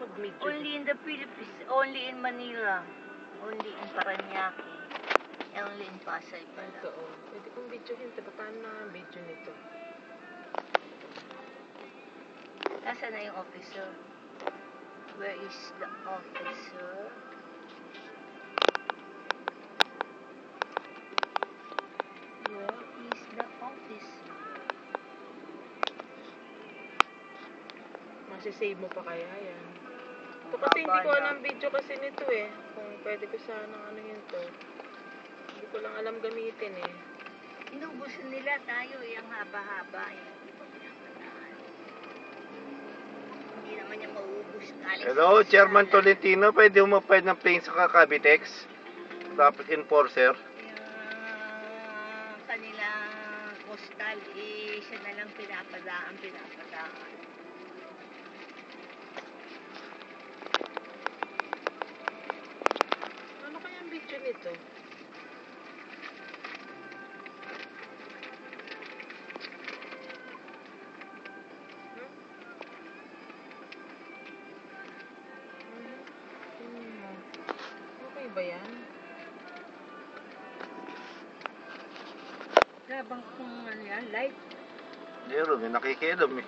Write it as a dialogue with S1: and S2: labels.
S1: pag medyo.
S2: Only in the Philippines, only in Manila, only in Parañaque, only in Pasay pala.
S1: Ito, oh. Pwede kong videohin ito. Paano na ang video nito?
S2: Nasaan na yung officer? Where is the officer? Where is the officer?
S1: Masisave mo pa kaya yan? Ito kasi hindi ko alam video kasi nito eh. Kung pwede ko sana ano yun to. Hindi ko lang alam gamitin eh.
S2: Inubos nila tayo eh, ang haba-haba eh. Hindi naman niya mauubos.
S3: Hello, Chairman Tolentino. Pwede umapay ng plane sa Cavitex? Traffic enforcer.
S2: Yung kanilang postal eh, siya na lang pinapadaan.
S1: Ano kaya ang video nito? Okay ba yan?
S2: Labang kung ano yan, light.
S3: Meron, may nakikialam eh.